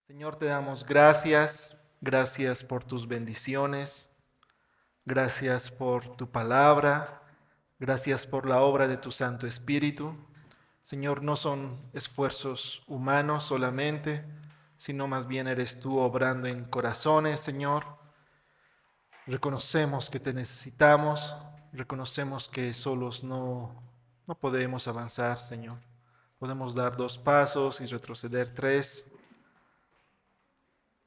Señor, te damos gracias por tus bendiciones, gracias por tu palabra, gracias por la obra de tu Santo Espíritu. Señor, no son esfuerzos humanos solamente, sino más bien eres tú obrando en corazones, Señor. Reconocemos que te necesitamos, reconocemos que solos no podemos avanzar, Señor. Podemos dar 2 pasos y retroceder 3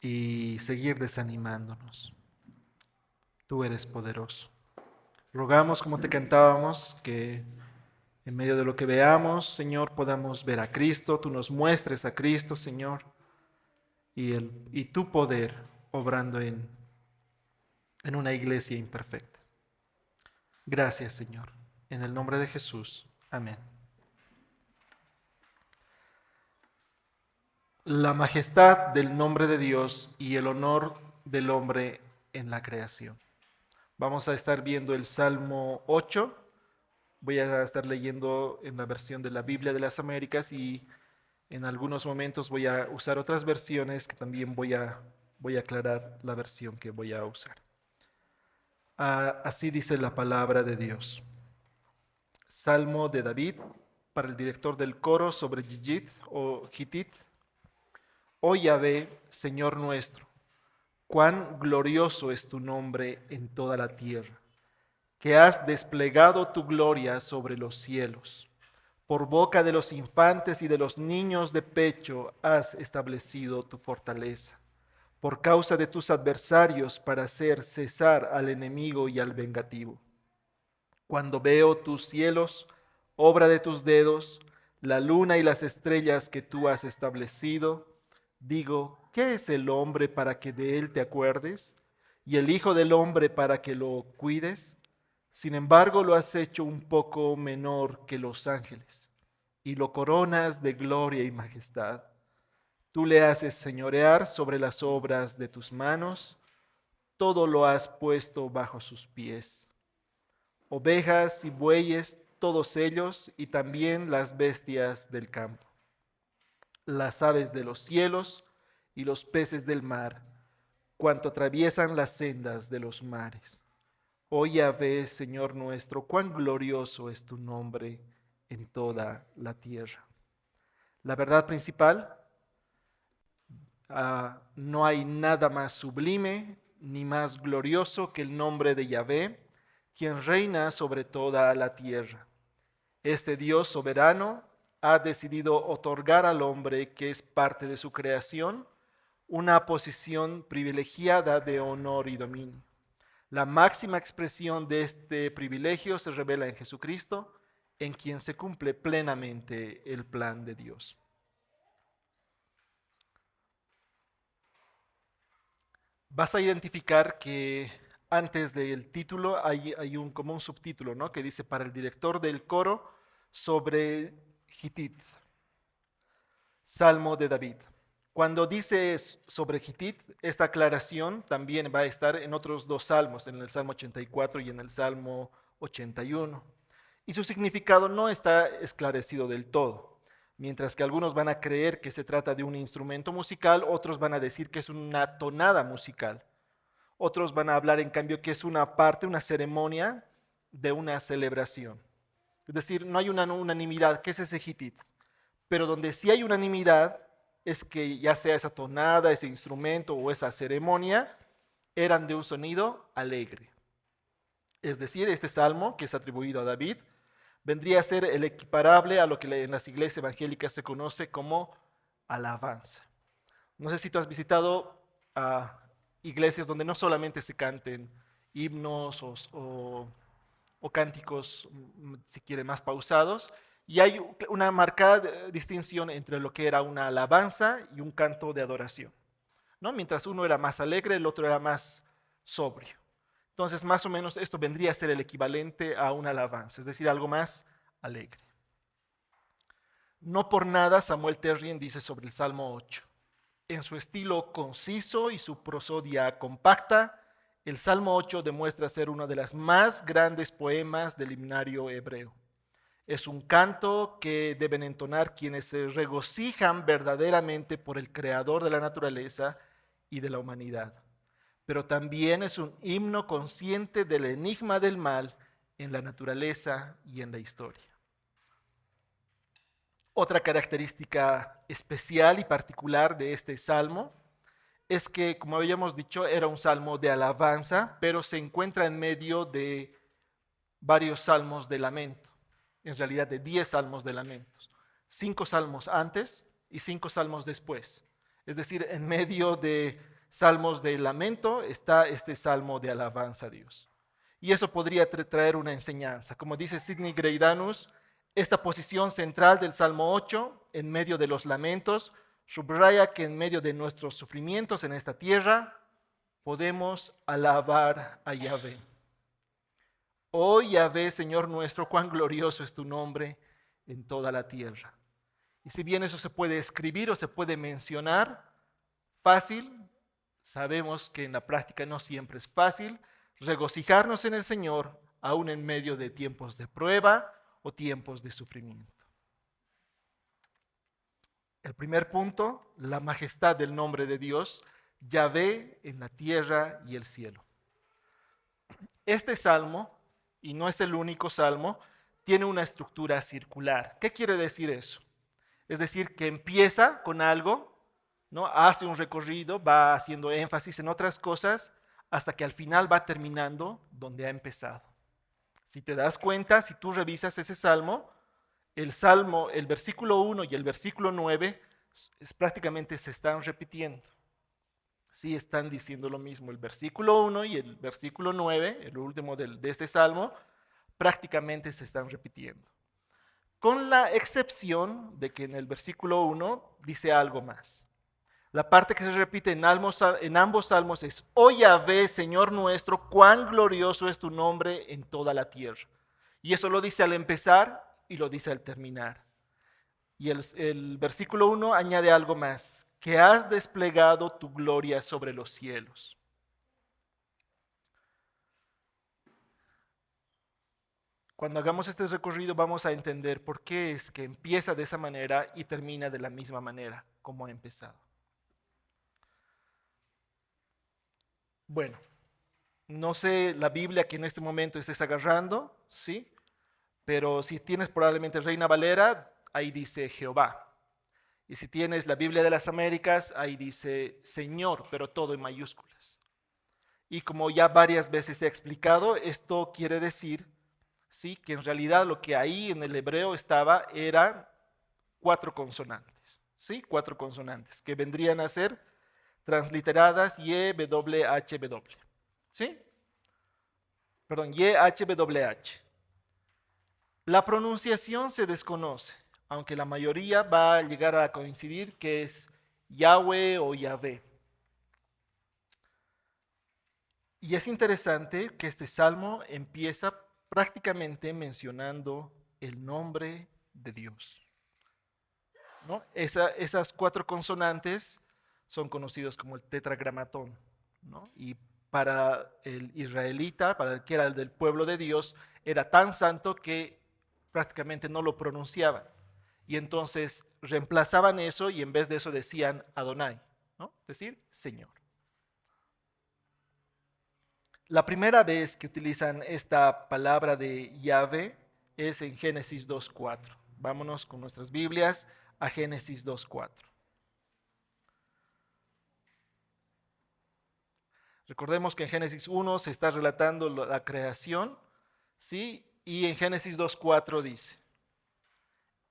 y seguir desanimándonos. Tú eres poderoso. Rogamos, como te cantábamos, que en medio de lo que veamos, Señor, podamos ver a Cristo, tú nos muestres a Cristo, Señor, y tu poder obrando en una iglesia imperfecta. Gracias, Señor. En el nombre de Jesús. Amén. La majestad del nombre de Dios y el honor del hombre en la creación. Vamos a estar viendo el Salmo 8. Voy a estar leyendo en la versión de la Biblia de las Américas y en algunos momentos voy a usar otras versiones que también voy a aclarar la versión que voy a usar. Así dice la palabra de Dios. Salmo de David para el director del coro sobre Gigit o Gitit. Oh Yahvé, Señor nuestro, cuán glorioso es tu nombre en toda la tierra, que has desplegado tu gloria sobre los cielos. Por boca de los infantes y de los niños de pecho has establecido tu fortaleza, por causa de tus adversarios para hacer cesar al enemigo y al vengativo. Cuando veo tus cielos, obra de tus dedos, la luna y las estrellas que tú has establecido, digo, ¿qué es el hombre para que de él te acuerdes? ¿Y el hijo del hombre para que lo cuides? Sin embargo, lo has hecho un poco menor que los ángeles y lo coronas de gloria y majestad. Tú le haces señorear sobre las obras de tus manos, todo lo has puesto bajo sus pies. Ovejas y bueyes, todos ellos, y también las bestias del campo, las aves de los cielos y los peces del mar, cuanto atraviesan las sendas de los mares. Oh Yahvé, Señor nuestro, cuán glorioso es tu nombre en toda la tierra. La verdad principal, no hay nada más sublime ni más glorioso que el nombre de Yahvé, quien reina sobre toda la tierra. Este Dios soberano ha decidido otorgar al hombre, que es parte de su creación, una posición privilegiada de honor y dominio. La máxima expresión de este privilegio se revela en Jesucristo, en quien se cumple plenamente el plan de Dios. Vas a identificar que antes del título hay como un subtítulo, ¿no? Que dice para el director del coro sobre Gitit, Salmo de David. Cuando dice sobre Gitit, esta aclaración también va a estar en otros 2 salmos, en el Salmo 84 y en el Salmo 81. Y su significado no está esclarecido del todo. Mientras que algunos van a creer que se trata de un instrumento musical, otros van a decir que es una tonada musical. Otros van a hablar, en cambio, que es una parte, una ceremonia de una celebración. Es decir, no hay una unanimidad. ¿Qué es ese Gitit? Pero donde sí hay unanimidad es que ya sea esa tonada, ese instrumento o esa ceremonia, eran de un sonido alegre. Es decir, este salmo, que es atribuido a David, vendría a ser el equiparable a lo que en las iglesias evangélicas se conoce como alabanza. No sé si tú has visitado iglesias donde no solamente se canten himnos o cánticos, si quiere, más pausados, y hay una marcada distinción entre lo que era una alabanza y un canto de adoración, ¿no? Mientras uno era más alegre, el otro era más sobrio. Entonces, más o menos esto vendría a ser el equivalente a una alabanza, es decir, algo más alegre. No por nada Samuel Terrien dice sobre el Salmo 8, en su estilo conciso y su prosodia compacta, el Salmo 8 demuestra ser uno de los más grandes poemas del himnario hebreo. Es un canto que deben entonar quienes se regocijan verdaderamente por el creador de la naturaleza y de la humanidad. Pero también es un himno consciente del enigma del mal en la naturaleza y en la historia. Otra característica especial y particular de este salmo es que, como habíamos dicho, era un salmo de alabanza, pero se encuentra en medio de varios salmos de lamento, en realidad de 10 salmos de lamentos, 5 salmos antes y 5 salmos después. Es decir, en medio de salmos de lamento está este salmo de alabanza a Dios. Y eso podría traer una enseñanza. Como dice Sidney Greidanus, esta posición central del Salmo 8, en medio de los lamentos, subraya que en medio de nuestros sufrimientos en esta tierra, podemos alabar a Yahvé. Oh Yahvé, Señor nuestro, cuán glorioso es tu nombre en toda la tierra. Y si bien eso se puede escribir o se puede mencionar fácil, sabemos que en la práctica no siempre es fácil regocijarnos en el Señor, aún en medio de tiempos de prueba o tiempos de sufrimiento. El primer punto, la majestad del nombre de Dios, Yahvé en la tierra y el cielo. Este salmo, y no es el único salmo, tiene una estructura circular. ¿Qué quiere decir eso? Es decir, que empieza con algo, ¿no? Hace un recorrido, va haciendo énfasis en otras cosas, hasta que al final va terminando donde ha empezado. Si te das cuenta, si tú revisas ese salmo, el versículo 1 y el versículo 9 prácticamente se están repitiendo. Sí, están diciendo lo mismo. El versículo 1 y el versículo 9, el último de este salmo, prácticamente se están repitiendo. Con la excepción de que en el versículo 1 dice algo más. La parte que se repite en ambos salmos es: oh Yahvé, Señor nuestro, cuán glorioso es tu nombre en toda la tierra. Y eso lo dice al empezar y lo dice al terminar. Y el versículo 1 añade algo más: que has desplegado tu gloria sobre los cielos. Cuando hagamos este recorrido vamos a entender por qué es que empieza de esa manera y termina de la misma manera como ha empezado. Bueno, no sé la Biblia que en este momento estés agarrando, ¿sí? Pero si tienes probablemente Reina Valera, ahí dice Jehová. Y si tienes la Biblia de las Américas, ahí dice Señor, pero todo en mayúsculas. Y como ya varias veces he explicado, esto quiere decir, sí, que en realidad lo que ahí en el hebreo estaba eran 4 consonantes, ¿sí? 4 consonantes que vendrían a ser transliteradas YWHW, ¿sí? Perdón, YHWH. La pronunciación se desconoce, aunque la mayoría va a llegar a coincidir que es Yahweh o Yahvé. Y es interesante que este salmo empieza prácticamente mencionando el nombre de Dios, ¿no? Esas 4 consonantes son conocidos como el tetragramatón, ¿no? Y para el israelita, para el que era el del pueblo de Dios, era tan santo que prácticamente no lo pronunciaban. Y entonces reemplazaban eso y en vez de eso decían Adonai, ¿no? Es decir, Señor. La primera vez que utilizan esta palabra de Yahvé es en Génesis 2.4. Vámonos con nuestras Biblias a Génesis 2.4. Recordemos que en Génesis 1 se está relatando la creación, ¿sí? Y en Génesis 2.4 dice: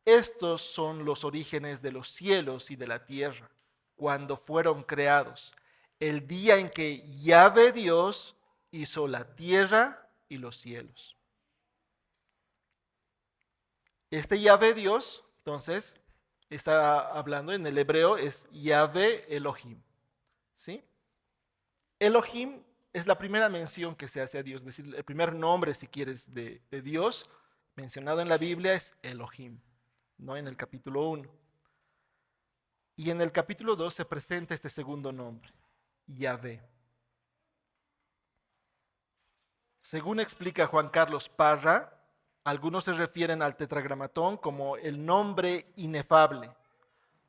estos son los orígenes de los cielos y de la tierra, cuando fueron creados, el día en que Yahvé Dios hizo la tierra y los cielos. Este Yahvé Dios, entonces, está hablando en el hebreo, es Yahvé Elohim, ¿sí? Elohim es la primera mención que se hace a Dios, es decir, el primer nombre, si quieres, de Dios mencionado en la Biblia es Elohim, no en el capítulo 1. Y en el capítulo 2 se presenta este segundo nombre, Yahvé. Según explica Juan Carlos Parra, Algunos se refieren al tetragramatón como el nombre inefable,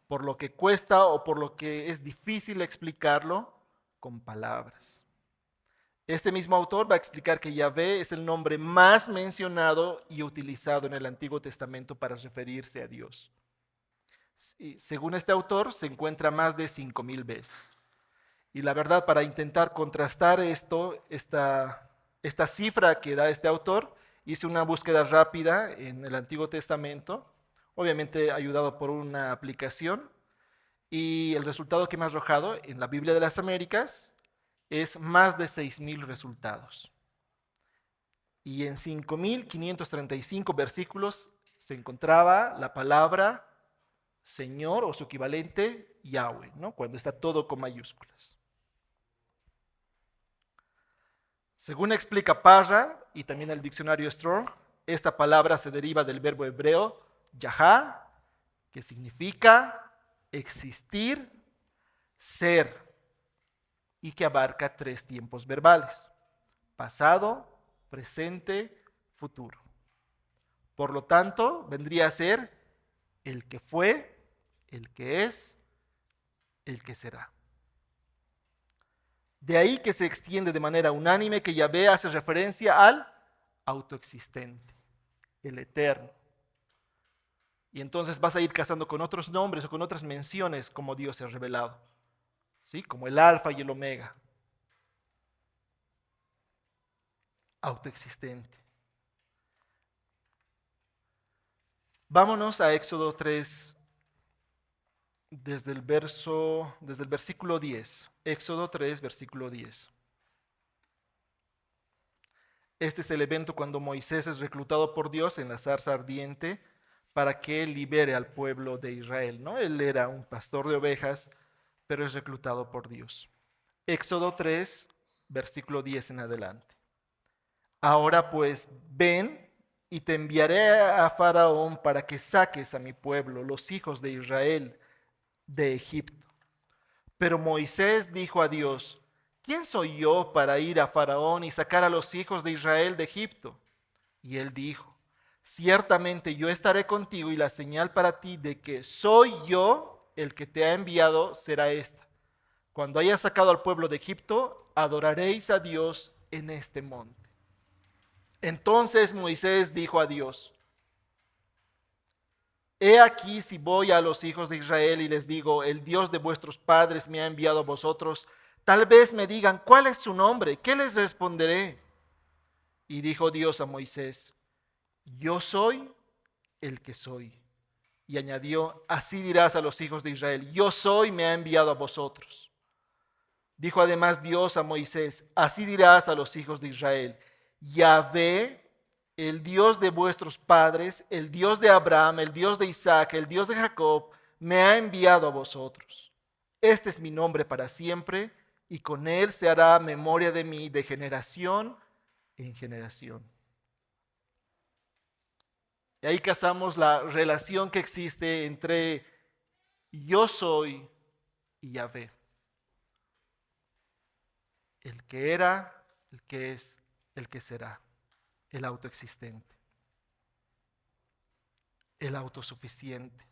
por lo que cuesta o por lo que es difícil explicarlo con palabras. Este mismo autor va a explicar que Yahvé es el nombre más mencionado y utilizado en el Antiguo Testamento para referirse a Dios. Según este autor, se encuentra más de 5,000 veces. Y la verdad, para intentar contrastar esta cifra que da este autor, hice una búsqueda rápida en el Antiguo Testamento, obviamente ayudado por una aplicación, y el resultado que me ha arrojado en la Biblia de las Américas es más de 6,000 resultados. Y en 5,535 versículos se encontraba la palabra Señor o su equivalente Yahweh, ¿no? Cuando está todo con mayúsculas. Según explica Parra y también el diccionario Strong, esta palabra se deriva del verbo hebreo yahá, que significa existir, ser, y que abarca 3 tiempos verbales: pasado, presente, futuro. Por lo tanto, vendría a ser el que fue, el que es, el que será. De ahí que se extiende de manera unánime que Yahvé hace referencia al autoexistente, el eterno. Y entonces vas a ir casando con otros nombres o con otras menciones como Dios se ha revelado, ¿sí? Como el alfa y el omega. Autoexistente. Vámonos a Éxodo 3, desde el versículo 10. Éxodo 3, versículo 10. Este es el evento cuando Moisés es reclutado por Dios en la zarza ardiente para que libere al pueblo de Israel, ¿no? Él era un pastor de ovejas, pero es reclutado por Dios. Éxodo 3, versículo 10 en adelante. Ahora pues, ven y te enviaré a Faraón para que saques a mi pueblo, los hijos de Israel, de Egipto. Pero Moisés dijo a Dios: ¿quién soy yo para ir a Faraón y sacar a los hijos de Israel de Egipto? Y él dijo: ciertamente yo estaré contigo, y la señal para ti de que soy yo el que te ha enviado será esta: cuando hayas sacado al pueblo de Egipto, adoraréis a Dios en este monte. Entonces Moisés dijo a Dios: he aquí, si voy a los hijos de Israel y les digo: el Dios de vuestros padres me ha enviado a vosotros, tal vez me digan: ¿cuál es su nombre? ¿Qué les responderé? Y dijo Dios a Moisés: yo soy el que soy. Y añadió: así dirás a los hijos de Israel: yo soy, me ha enviado a vosotros. Dijo además Dios a Moisés: así dirás a los hijos de Israel: Yahvé, el Dios de vuestros padres, el Dios de Abraham, el Dios de Isaac, el Dios de Jacob, me ha enviado a vosotros. Este es mi nombre para siempre, y con él se hará memoria de mí de generación en generación. Y ahí casamos la relación que existe entre yo soy y Yahvé. El que era, el que es, el que será. El autoexistente. El autosuficiente.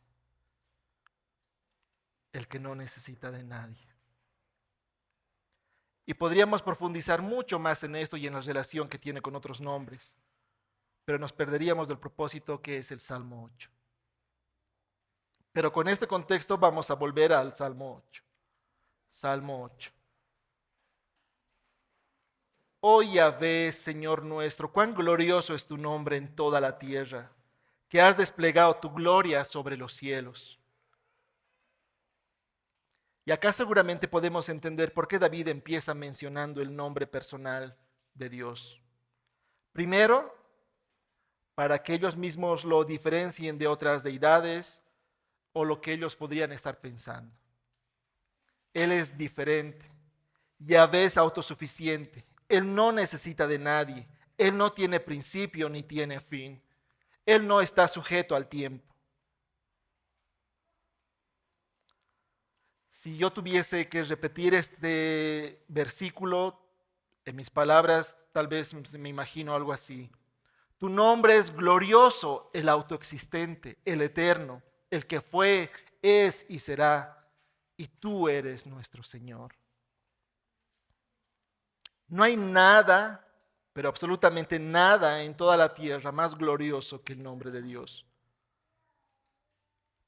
El que no necesita de nadie. Y podríamos profundizar mucho más en esto y en la relación que tiene con otros nombres, pero nos perderíamos del propósito que es el Salmo 8. Pero con este contexto vamos a volver al Salmo 8. Salmo 8. Oh Yahvé, Señor nuestro, cuán glorioso es tu nombre en toda la tierra, que has desplegado tu gloria sobre los cielos. Y acá seguramente podemos entender por qué David empieza mencionando el nombre personal de Dios. Primero, para que ellos mismos lo diferencien de otras deidades o lo que ellos podrían estar pensando. Él es diferente. Yahvé es autosuficiente. Él no necesita de nadie. Él no tiene principio ni tiene fin. Él no está sujeto al tiempo. Si yo tuviese que repetir este versículo en mis palabras, tal vez me imagino algo así. Tu nombre es glorioso, el autoexistente, el eterno, el que fue, es y será, y tú eres nuestro Señor. No hay nada, pero absolutamente nada en toda la tierra más glorioso que el nombre de Dios.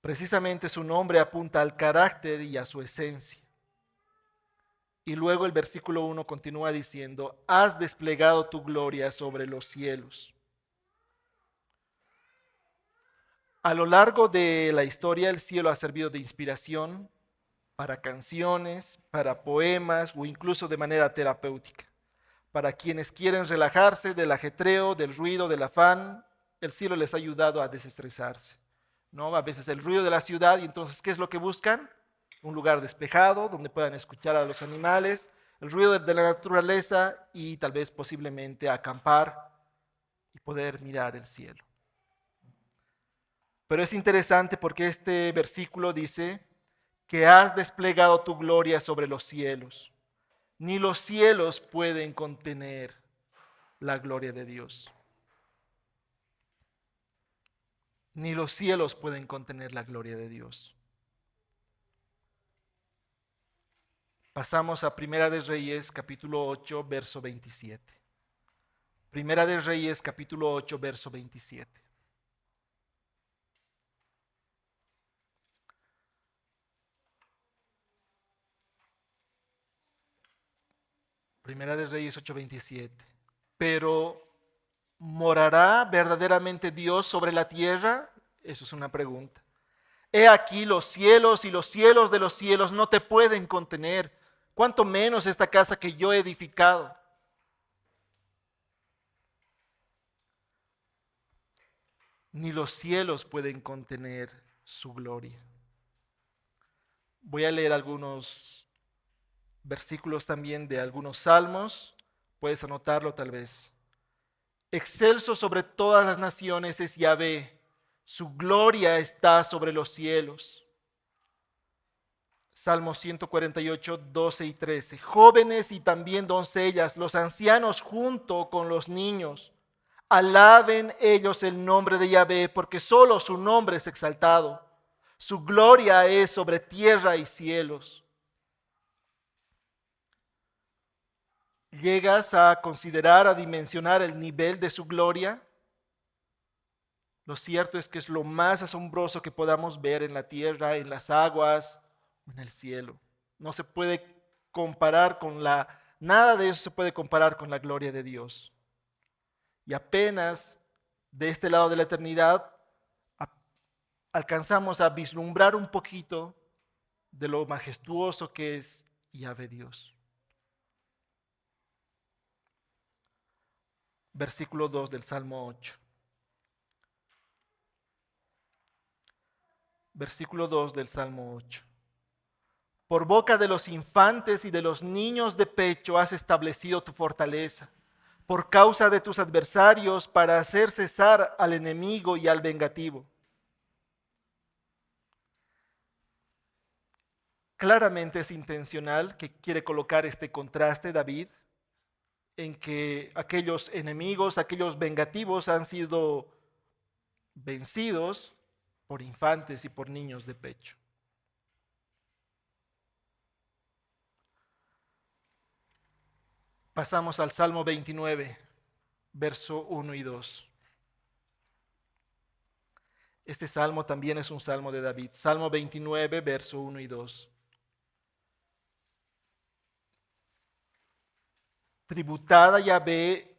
Precisamente su nombre apunta al carácter y a su esencia. Y luego el versículo 1 continúa diciendo, has desplegado tu gloria sobre los cielos. A lo largo de la historia, el cielo ha servido de inspiración para canciones, para poemas o incluso de manera terapéutica. Para quienes quieren relajarse del ajetreo, del ruido, del afán, el cielo les ha ayudado a desestresarse, ¿no? A veces el ruido de la ciudad, y entonces, ¿qué es lo que buscan? Un lugar despejado donde puedan escuchar a los animales, el ruido de la naturaleza y tal vez posiblemente acampar y poder mirar el cielo. Pero es interesante porque este versículo dice que has desplegado tu gloria sobre los cielos. Ni los cielos pueden contener la gloria de Dios. Ni los cielos pueden contener la gloria de Dios. Pasamos a Primera de Reyes, capítulo 8, verso 27. Primera de Reyes, capítulo 8, verso 27. Primera de Reyes 8:27. Pero ¿morará verdaderamente Dios sobre la tierra? Eso es una pregunta. He aquí los cielos y los cielos de los cielos no te pueden contener, cuanto menos esta casa que yo he edificado. Ni los cielos pueden contener su gloria. Voy a leer algunos versículos también de algunos salmos, puedes anotarlo tal vez. Excelso sobre todas las naciones es Yahvé, su gloria está sobre los cielos. Salmo 148, 12 y 13. Jóvenes y también doncellas, los ancianos junto con los niños, alaben ellos el nombre de Yahvé, porque solo su nombre es exaltado. Su gloria es sobre tierra y cielos. ¿Llegas a considerar, a dimensionar el nivel de su gloria? Lo cierto es que es lo más asombroso que podamos ver en la tierra, en las aguas, en el cielo. No se puede comparar con nada de eso se puede comparar con la gloria de Dios. Y apenas de este lado de la eternidad alcanzamos a vislumbrar un poquito de lo majestuoso que es Yahvé Dios. Versículo 2 del Salmo 8. Versículo 2 del Salmo 8. Por boca de los infantes y de los niños de pecho has establecido tu fortaleza, por causa de tus adversarios, para hacer cesar al enemigo y al vengativo. Claramente es intencional que quiere colocar este contraste David, en que aquellos enemigos, aquellos vengativos han sido vencidos por infantes y por niños de pecho. Pasamos al Salmo 29, verso 1 y 2. Este salmo también es un salmo de David. Salmo 29, verso 1 y 2. Tributad a Yahvé,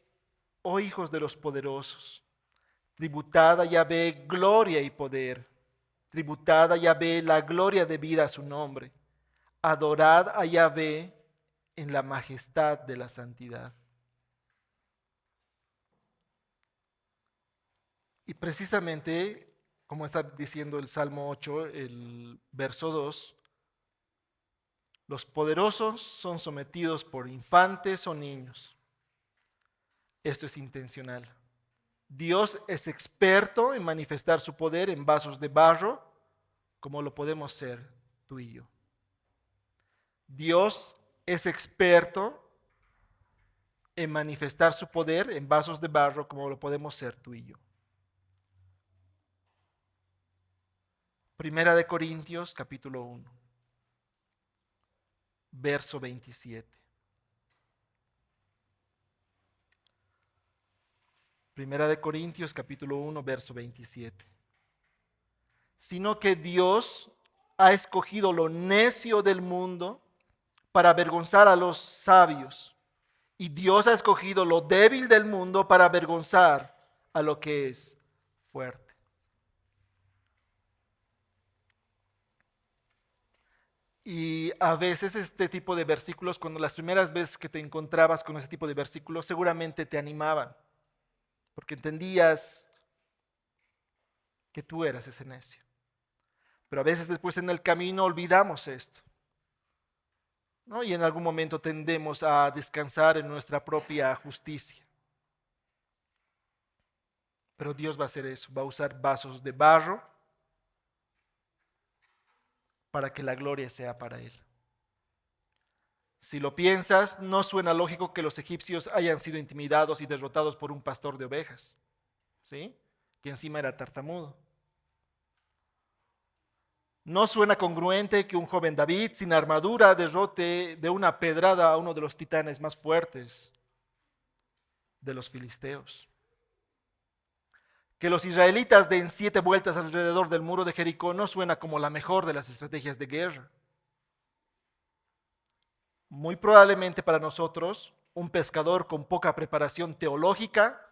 oh hijos de los poderosos. Tributad a Yahvé gloria y poder. Tributad a Yahvé la gloria debida a su nombre. Adorad a Yahvé en la majestad de la santidad. Y precisamente, como está diciendo el Salmo 8, el verso 2, los poderosos son sometidos por infantes o niños. Esto es intencional. Dios es experto en manifestar su poder en vasos de barro, como lo podemos ser tú y yo. Dios es experto en manifestar su poder en vasos de barro como lo podemos ser tú y yo. Primera de Corintios, capítulo 1, verso 27. Primera de Corintios, capítulo 1, verso 27. Sino que Dios ha escogido lo necio del mundo para avergonzar a los sabios. Y Dios ha escogido lo débil del mundo para avergonzar a lo que es fuerte. Y a veces este tipo de versículos, cuando las primeras veces que te encontrabas con ese tipo de versículos, seguramente te animaban, porque entendías que tú eras ese necio. Pero a veces después en el camino olvidamos esto, ¿no? Y en algún momento tendemos a descansar en nuestra propia justicia. Pero Dios va a hacer eso, va a usar vasos de barro para que la gloria sea para Él. Si lo piensas, no suena lógico que los egipcios hayan sido intimidados y derrotados por un pastor de ovejas, ¿sí? Que encima era tartamudo. No suena congruente que un joven David sin armadura derrote de una pedrada a uno de los titanes más fuertes de los filisteos. Que los israelitas den 7 vueltas alrededor del muro de Jericó no suena como la mejor de las estrategias de guerra. Muy probablemente para nosotros, un pescador con poca preparación teológica,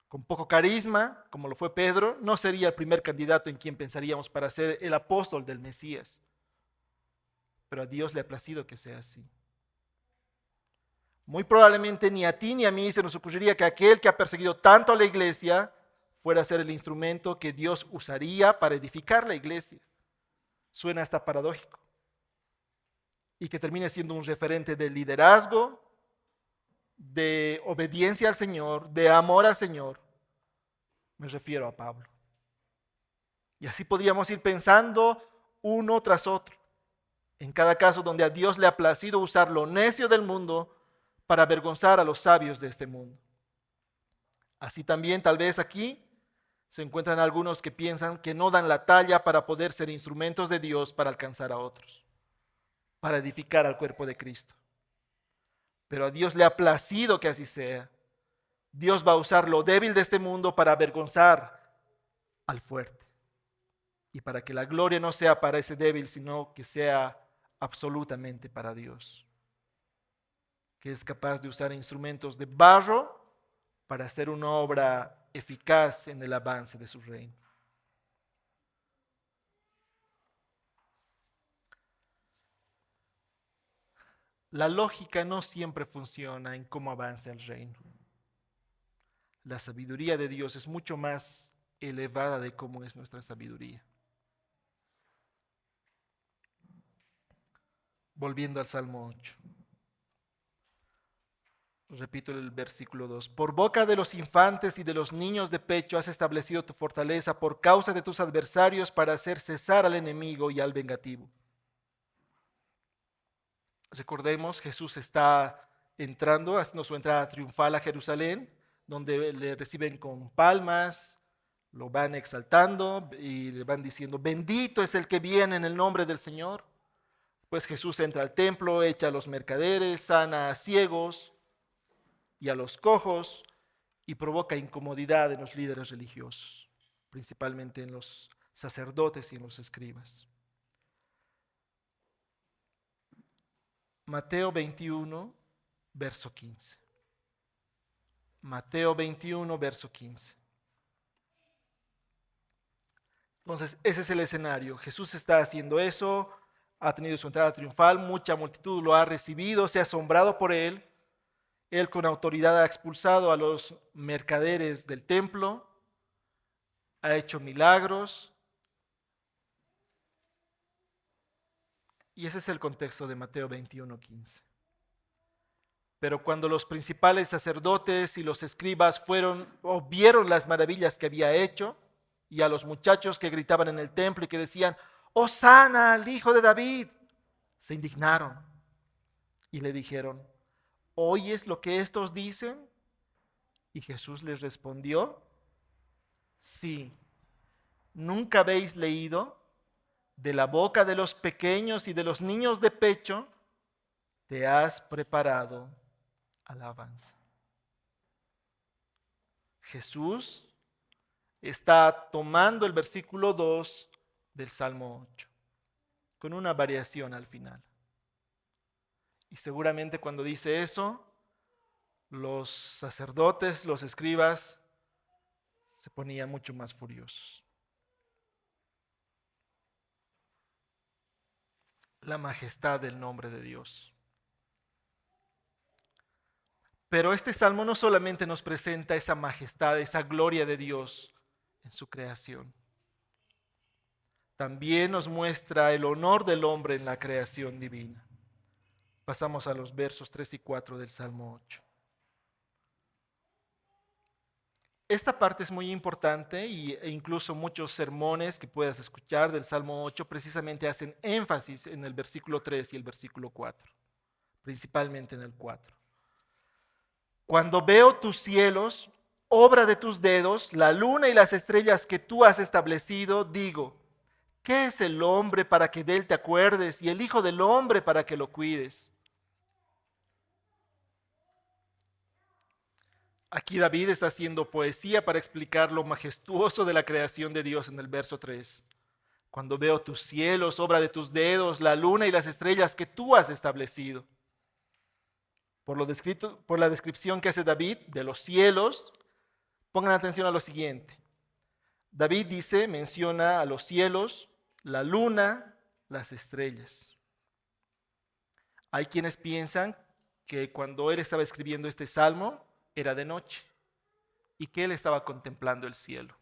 con poco carisma, como lo fue Pedro, no sería el primer candidato en quien pensaríamos para ser el apóstol del Mesías. Pero a Dios le ha placido que sea así. Muy probablemente ni a ti ni a mí se nos ocurriría que aquel que ha perseguido tanto a la iglesia fuera a ser el instrumento que Dios usaría para edificar la iglesia. Suena hasta paradójico. Y que termine siendo un referente de liderazgo, de obediencia al Señor, de amor al Señor. Me refiero a Pablo. Y así podríamos ir pensando uno tras otro. En cada caso donde a Dios le ha placido usar lo necio del mundo para avergonzar a los sabios de este mundo. Así también tal vez aquí se encuentran algunos que piensan que no dan la talla para poder ser instrumentos de Dios para alcanzar a otros, para edificar al cuerpo de Cristo. Pero a Dios le ha placido que así sea. Dios va a usar lo débil de este mundo para avergonzar al fuerte. Y para que la gloria no sea para ese débil, sino que sea absolutamente para Dios, que es capaz de usar instrumentos de barro para hacer una obra eficaz en el avance de su reino. La lógica no siempre funciona en cómo avanza el reino. La sabiduría de Dios es mucho más elevada de cómo es nuestra sabiduría. Volviendo al Salmo 8. Repito el versículo 2. Por boca de los infantes y de los niños de pecho has establecido tu fortaleza por causa de tus adversarios para hacer cesar al enemigo y al vengativo. Recordemos, Jesús está entrando, haciendo su entrada triunfal a Jerusalén, donde le reciben con palmas, lo van exaltando y le van diciendo, bendito es el que viene en el nombre del Señor. Pues Jesús entra al templo, echa a los mercaderes, sana a ciegos y a los cojos y provoca incomodidad en los líderes religiosos, principalmente en los sacerdotes y en los escribas. Mateo 21, verso 15. Mateo 21, verso 15. Entonces, ese es el escenario. Jesús está haciendo eso, ha tenido su entrada triunfal, mucha multitud lo ha recibido, se ha asombrado por él. Él con autoridad ha expulsado a los mercaderes del templo, ha hecho milagros. Y ese es el contexto de Mateo 21, 15. Pero cuando los principales sacerdotes y los escribas fueron o vieron las maravillas que había hecho, y a los muchachos que gritaban en el templo y que decían, Hosana al hijo de David, se indignaron y le dijeron, ¿oyes lo que estos dicen? Y Jesús les respondió, sí. ¿Nunca habéis leído? De la boca de los pequeños y de los niños de pecho, te has preparado alabanza. Jesús está tomando el versículo 2 del Salmo 8, con una variación al final. Y seguramente cuando dice eso, los sacerdotes, los escribas, se ponían mucho más furiosos. La majestad del nombre de Dios. Pero este salmo no solamente nos presenta esa majestad, esa gloria de Dios en su creación. También nos muestra el honor del hombre en la creación divina. Pasamos a los versos 3 y 4 del Salmo 8. Esta parte es muy importante e incluso muchos sermones que puedas escuchar del Salmo 8 precisamente hacen énfasis en el versículo 3 y el versículo 4, principalmente en el 4. Cuando veo tus cielos, obra de tus dedos, la luna y las estrellas que tú has establecido, digo, ¿qué es el hombre para que de él te acuerdes y el hijo del hombre para que lo cuides? Aquí David está haciendo poesía para explicar lo majestuoso de la creación de Dios en el verso 3. Cuando veo tus cielos, obra de tus dedos, la luna y las estrellas que tú has establecido. Por la descripción que hace David de los cielos, pongan atención a lo siguiente. David menciona a los cielos, la luna, las estrellas. Hay quienes piensan que cuando él estaba escribiendo este salmo era de noche y que él estaba contemplando el cielo.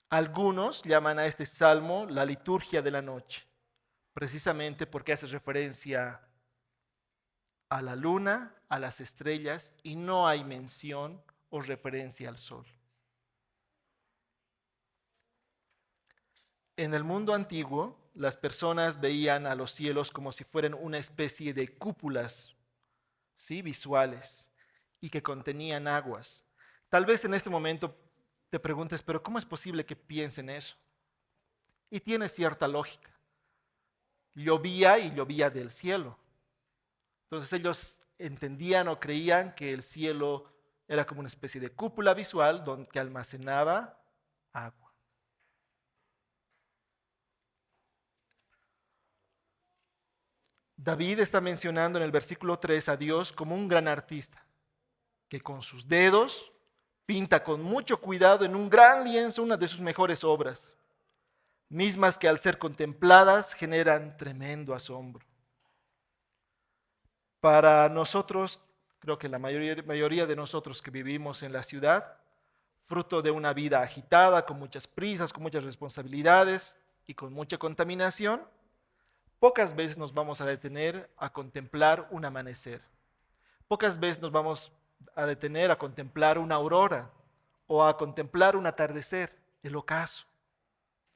Algunos llaman a este salmo la liturgia de la noche, precisamente porque hace referencia a la luna, a las estrellas, y no hay mención o referencia al sol. En el mundo antiguo, las personas veían a los cielos como si fueran una especie de cúpulas, ¿sí?, visuales, y que contenían aguas. Tal vez en este momento te preguntes, pero ¿cómo es posible que piensen eso? Y tiene cierta lógica. Llovía y llovía del cielo. Entonces ellos entendían o creían que el cielo era como una especie de cúpula visual que almacenaba agua. David está mencionando en el versículo 3 a Dios como un gran artista, que con sus dedos pinta con mucho cuidado en un gran lienzo una de sus mejores obras, mismas que al ser contempladas generan tremendo asombro. Para nosotros, creo que la mayoría de nosotros que vivimos en la ciudad, fruto de una vida agitada, con muchas prisas, con muchas responsabilidades y con mucha contaminación, pocas veces nos vamos a detener a contemplar un amanecer. Pocas veces nos vamos a detener a contemplar una aurora o a contemplar un atardecer, el ocaso,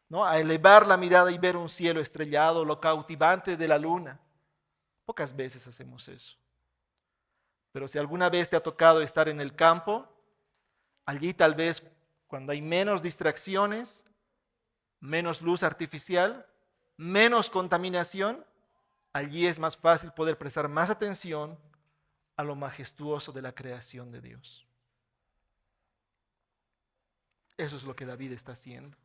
¿no? A elevar la mirada y ver un cielo estrellado, lo cautivante de la luna. Pocas veces hacemos eso. Pero si alguna vez te ha tocado estar en el campo, allí tal vez cuando hay menos distracciones, menos luz artificial, menos contaminación, allí es más fácil poder prestar más atención a lo majestuoso de la creación de Dios. Eso es lo que David está haciendo.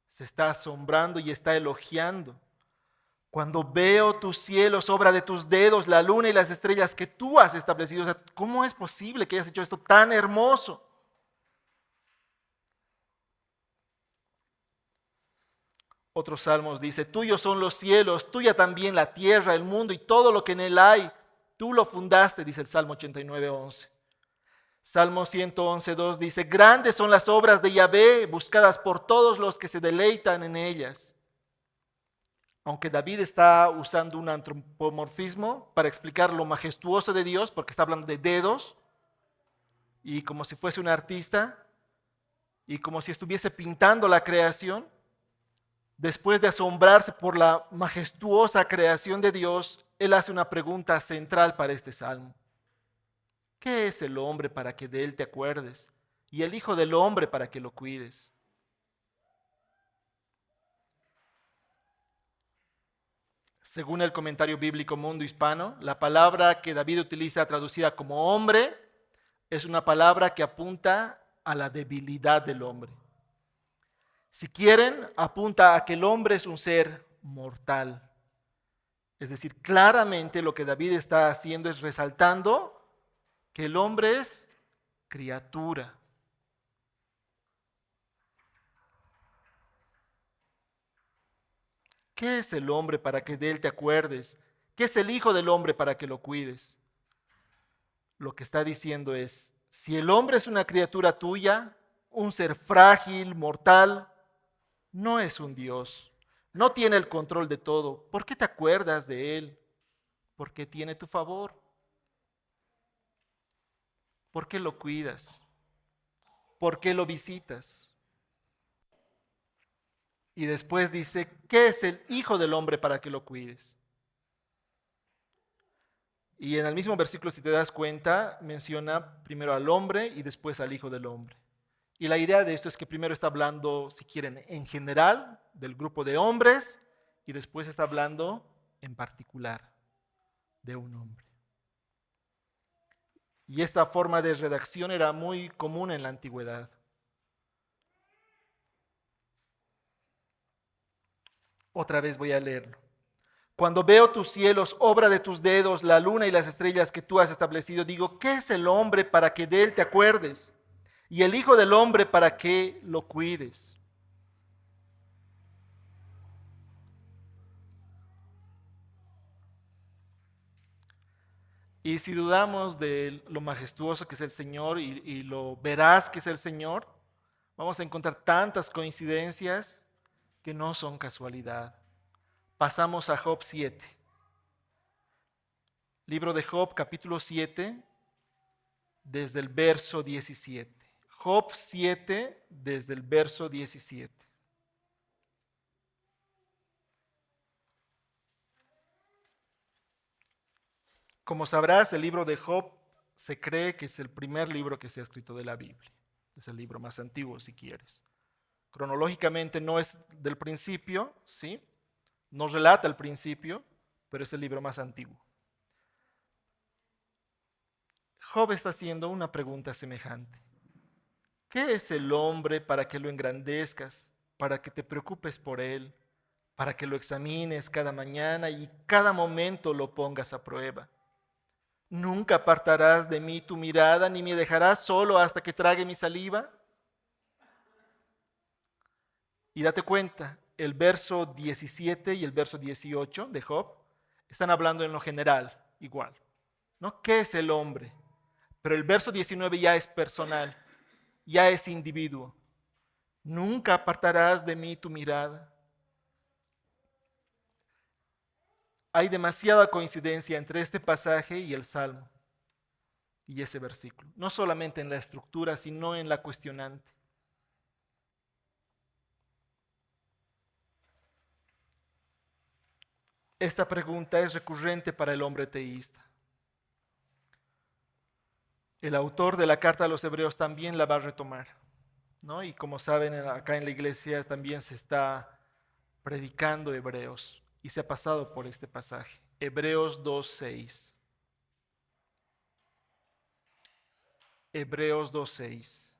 Se está asombrando y está elogiando. Cuando veo tus cielos, obra de tus dedos, la luna y las estrellas que tú has establecido. O sea, ¿cómo es posible que hayas hecho esto tan hermoso? Otros salmos dice, tuyos son los cielos, tuya también la tierra, el mundo y todo lo que en él hay. Tú lo fundaste, dice el Salmo 89:11. Salmo 111:2 dice, grandes son las obras de Yahvé, buscadas por todos los que se deleitan en ellas. Aunque David está usando un antropomorfismo para explicar lo majestuoso de Dios, porque está hablando de dedos, y como si fuese un artista, y como si estuviese pintando la creación, después de asombrarse por la majestuosa creación de Dios, él hace una pregunta central para este salmo. ¿Qué es el hombre para que de él te acuerdes? Y el hijo del hombre para que lo cuides. Según el comentario bíblico Mundo Hispano, la palabra que David utiliza traducida como hombre es una palabra que apunta a la debilidad del hombre. Si quieren, apunta a que el hombre es un ser mortal. Es decir, claramente lo que David está haciendo es resaltando que el hombre es criatura. ¿Qué es el hombre para que de él te acuerdes? ¿Qué es el hijo del hombre para que lo cuides? Lo que está diciendo es, si el hombre es una criatura tuya, un ser frágil, mortal, no es un Dios, no tiene el control de todo. ¿Por qué te acuerdas de él? Porque tiene tu favor. ¿Por qué lo cuidas? ¿Por qué lo visitas? Y después dice, ¿qué es el hijo del hombre para que lo cuides? Y en el mismo versículo, si te das cuenta, menciona primero al hombre y después al hijo del hombre. Y la idea de esto es que primero está hablando, si quieren, en general del grupo de hombres y después está hablando en particular de un hombre. Y esta forma de redacción era muy común en la antigüedad. Otra vez voy a leerlo. Cuando veo tus cielos, obra de tus dedos, la luna y las estrellas que tú has establecido, digo, ¿qué es el hombre para que de él te acuerdes? Y el hijo del hombre para que lo cuides. Y si dudamos de lo majestuoso que es el Señor y lo veraz que es el Señor, vamos a encontrar tantas coincidencias que no son casualidad. Pasamos a Job 7. Libro de Job, capítulo 7, desde el verso 17. Job 7, desde el verso 17. Como sabrás, el libro de Job se cree que es el primer libro que se ha escrito de la Biblia. Es el libro más antiguo, si quieres. Cronológicamente no es del principio, ¿sí? No relata el principio, pero es el libro más antiguo. Job está haciendo una pregunta semejante. ¿Qué es el hombre para que lo engrandezcas, para que te preocupes por él, para que lo examines cada mañana y cada momento lo pongas a prueba? ¿Nunca apartarás de mí tu mirada, ni me dejarás solo hasta que trague mi saliva? Y date cuenta, el verso 17 y el verso 18 de Job están hablando en lo general, igual, ¿no? ¿Qué es el hombre? Pero el verso 19 ya es personal, ya es individuo. Nunca apartarás de mí tu mirada. Hay demasiada coincidencia entre este pasaje y el Salmo y ese versículo, no solamente en la estructura, sino en la cuestionante. Esta pregunta es recurrente para el hombre teísta. El autor de la carta a los Hebreos también la va a retomar, ¿no? Y como saben, acá en la iglesia también se está predicando Hebreos y se ha pasado por este pasaje. Hebreos 2:6. Hebreos 2:6.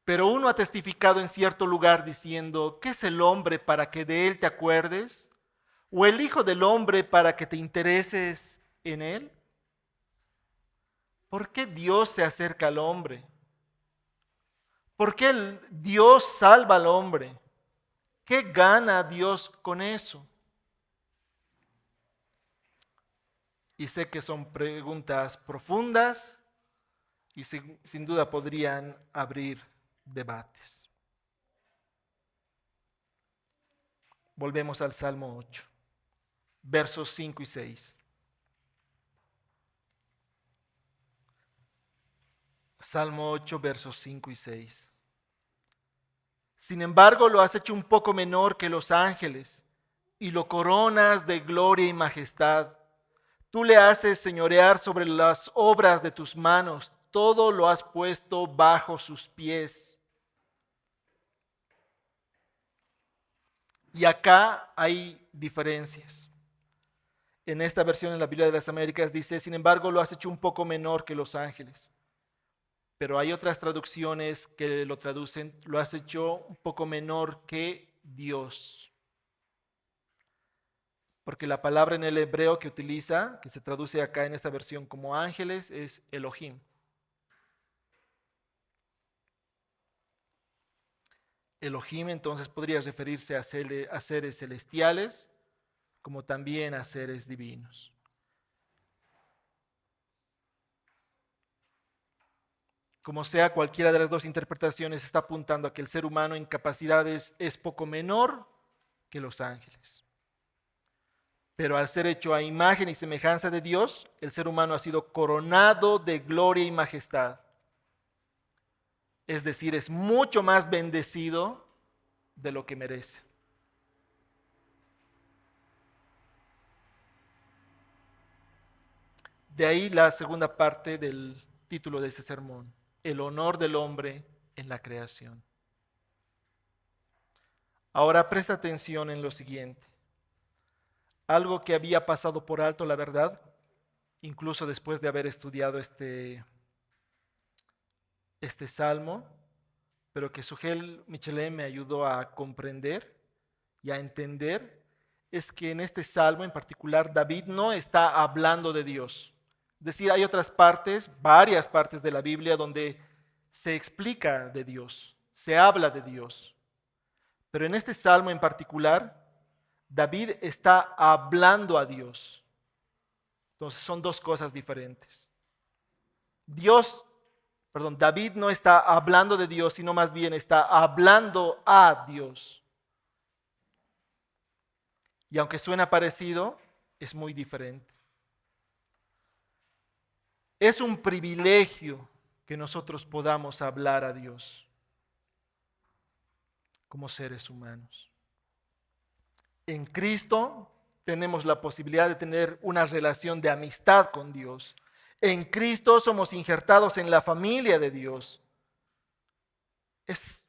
Pero uno ha testificado en cierto lugar diciendo, ¿qué es el hombre para que de él te acuerdes? ¿O el hijo del hombre para que te intereses en él? ¿Por qué Dios se acerca al hombre? ¿Por qué Dios salva al hombre? ¿Qué gana Dios con eso? Y sé que son preguntas profundas y sin duda podrían abrir debates. Volvemos al Salmo 8, versos 5 y 6. Salmo 8, versos 5 y 6. Sin embargo, lo has hecho un poco menor que los ángeles y lo coronas de gloria y majestad. Tú le haces señorear sobre las obras de tus manos, todo lo has puesto bajo sus pies. Y acá hay diferencias. En esta versión en la Biblia de las Américas dice, sin embargo, lo has hecho un poco menor que los ángeles. Pero hay otras traducciones que lo traducen, lo has hecho un poco menor que Dios. Porque la palabra en el hebreo que utiliza, que se traduce acá en esta versión como ángeles, es Elohim. Elohim entonces podría referirse a seres celestiales, como también a seres divinos. Como sea, cualquiera de las dos interpretaciones está apuntando a que el ser humano en capacidades es poco menor que los ángeles. Pero al ser hecho a imagen y semejanza de Dios, el ser humano ha sido coronado de gloria y majestad. Es decir, es mucho más bendecido de lo que merece. De ahí la segunda parte del título de este sermón, el honor del hombre en la creación. Ahora presta atención en lo siguiente. Algo que había pasado por alto, la verdad, incluso después de haber estudiado este salmo, pero que Sugel Michelem me ayudó a comprender y a entender, es que en este salmo en particular David no está hablando de Dios. Es decir, hay otras partes, varias partes de la Biblia donde se explica de Dios, se habla de Dios. Pero en este salmo en particular, David está hablando a Dios. Entonces son dos cosas diferentes. David no está hablando de Dios, sino más bien está hablando a Dios. Y aunque suena parecido, es muy diferente. Es un privilegio que nosotros podamos hablar a Dios como seres humanos. En Cristo tenemos la posibilidad de tener una relación de amistad con Dios. En Cristo somos injertados en la familia de Dios. Es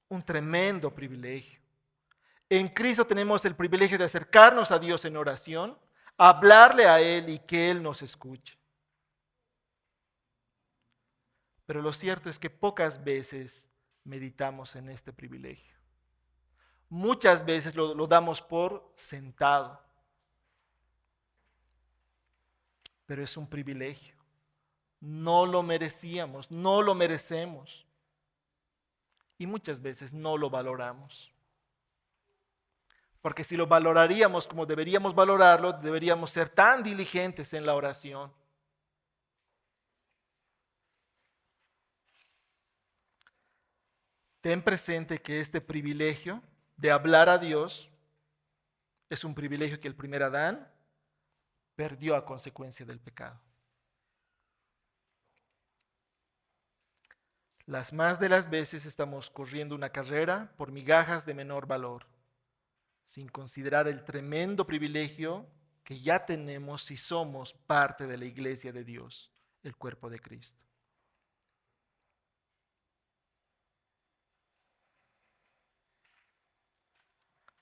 un tremendo privilegio. En Cristo tenemos el privilegio de acercarnos a Dios en oración, hablarle a Él y que Él nos escuche. Pero lo cierto es que pocas veces meditamos en este privilegio. Muchas veces lo damos por sentado. Pero es un privilegio. No lo merecíamos, no lo merecemos. Y muchas veces no lo valoramos. Porque si lo valoraríamos como deberíamos valorarlo, deberíamos ser tan diligentes en la oración. Ten presente que este privilegio de hablar a Dios es un privilegio que el primer Adán perdió a consecuencia del pecado. Las más de las veces estamos corriendo una carrera por migajas de menor valor, sin considerar el tremendo privilegio que ya tenemos si somos parte de la iglesia de Dios, el cuerpo de Cristo.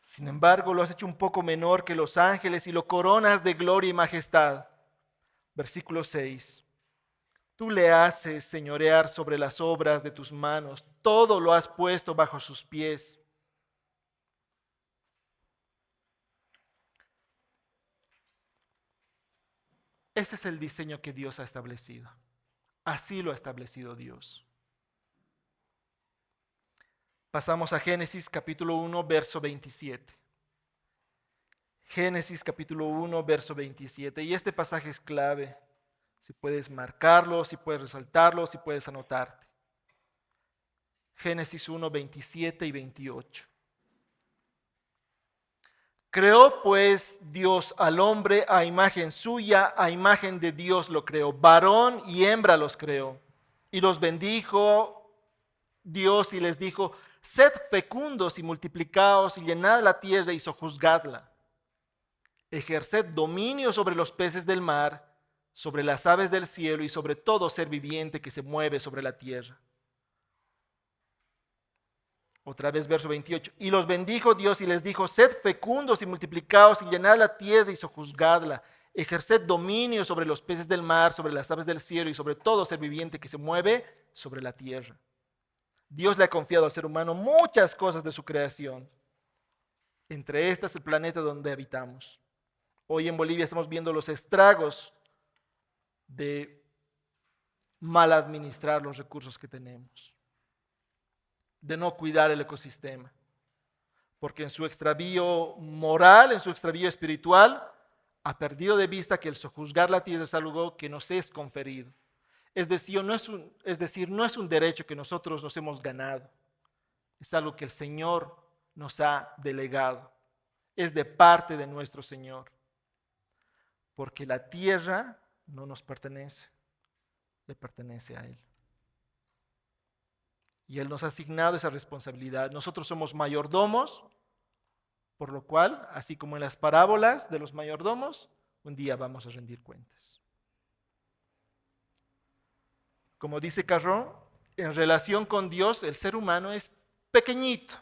Sin embargo, lo has hecho un poco menor que los ángeles y lo coronas de gloria y majestad. Versículo 6. Tú le haces señorear sobre las obras de tus manos, todo lo has puesto bajo sus pies. Este es el diseño que Dios ha establecido. Así lo ha establecido Dios. Pasamos a Génesis capítulo 1, verso 27. Génesis capítulo 1, verso 27. Y este pasaje es clave. Si puedes marcarlo, si puedes resaltarlo, si puedes anotarte. Génesis 1, 27 y 28. Creó pues Dios al hombre a imagen suya, a imagen de Dios lo creó. Varón y hembra los creó. Y los bendijo Dios y les dijo: sed fecundos y multiplicaos y llenad la tierra y sojuzgadla. ejerced dominio sobre los peces del mar, sobre las aves del cielo y sobre todo ser viviente que se mueve sobre la tierra. Otra vez verso 28. Y los bendijo Dios y les dijo, sed fecundos y multiplicaos y llenad la tierra y sojuzgadla. Ejerced dominio sobre los peces del mar, sobre las aves del cielo y sobre todo ser viviente que se mueve sobre la tierra. Dios le ha confiado al ser humano muchas cosas de su creación. Entre estas el planeta donde habitamos. Hoy en Bolivia estamos viendo los estragos de mal administrar los recursos que tenemos, de no cuidar el ecosistema, porque en su extravío moral, en su extravío espiritual, ha perdido de vista que el sojuzgar la tierra es algo que nos es conferido. Es decir, no es un derecho que nosotros nos hemos ganado, es algo que el Señor nos ha delegado, es de parte de nuestro Señor, porque la tierra no nos pertenece, le pertenece a Él. Y Él nos ha asignado esa responsabilidad. Nosotros somos mayordomos, por lo cual, así como en las parábolas de los mayordomos, un día vamos a rendir cuentas. Como dice Carrón, en relación con Dios, el ser humano es pequeñito,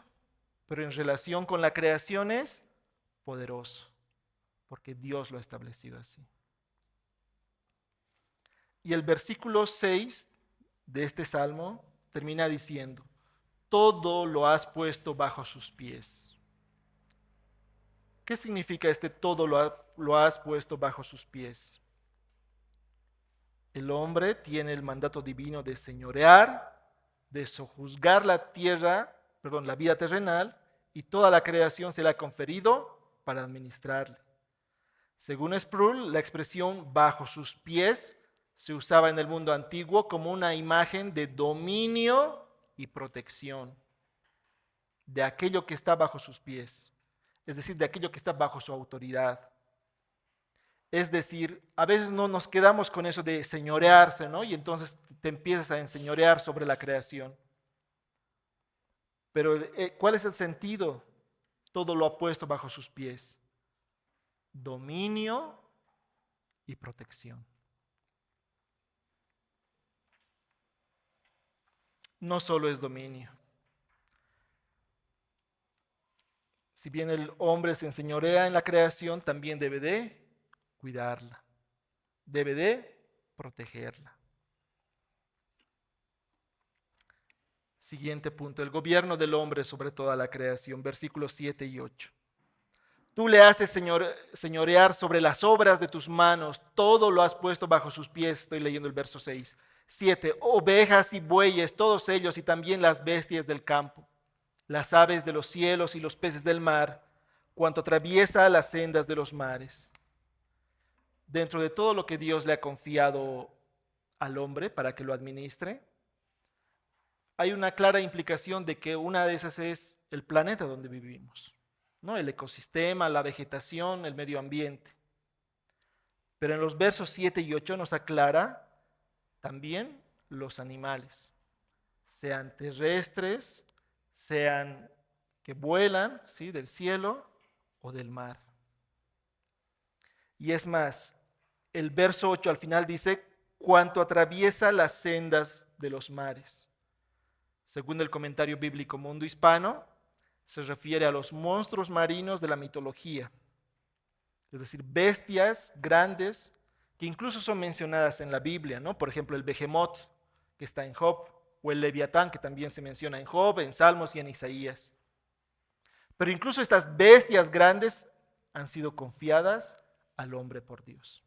pero en relación con la creación es poderoso, porque Dios lo ha establecido así. Y el versículo 6 de este salmo termina diciendo, todo lo has puesto bajo sus pies. ¿Qué significa este todo lo has puesto bajo sus pies? El hombre tiene el mandato divino de señorear, de sojuzgar la tierra, la vida terrenal, y toda la creación se le ha conferido para administrarle. Según Sproul, la expresión bajo sus pies se usaba en el mundo antiguo como una imagen de dominio y protección de aquello que está bajo sus pies, es decir, de aquello que está bajo su autoridad. Es decir, a veces no nos quedamos con eso de señorearse, ¿no? Y entonces te empiezas a enseñorear sobre la creación. Pero ¿cuál es el sentido? Todo lo ha puesto bajo sus pies. Dominio y protección. No solo es dominio. Si bien el hombre se enseñorea en la creación, también debe de cuidarla, debe de protegerla. Siguiente punto, el gobierno del hombre sobre toda la creación, versículos 7 y 8. Tú le haces señorear sobre las obras de tus manos, todo lo has puesto bajo sus pies. Estoy leyendo el verso 6. 7. Ovejas y bueyes, todos ellos, y también las bestias del campo, las aves de los cielos y los peces del mar, cuanto atraviesa las sendas de los mares. Dentro de todo lo que Dios le ha confiado al hombre para que lo administre, hay una clara implicación de que una de esas es el planeta donde vivimos, ¿no? El ecosistema, la vegetación, el medio ambiente. Pero en los versos 7 y 8 nos aclara también los animales, sean terrestres, sean que vuelan, ¿sí?, del cielo o del mar. Y es más, el verso 8 al final dice, cuanto atraviesa las sendas de los mares. Según el comentario bíblico Mundo Hispano, se refiere a los monstruos marinos de la mitología, es decir, bestias grandes que incluso son mencionadas en la Biblia, ¿no? Por ejemplo, el Behemoth, que está en Job, o el Leviatán, que también se menciona en Job, en Salmos y en Isaías. Pero incluso estas bestias grandes han sido confiadas al hombre por Dios.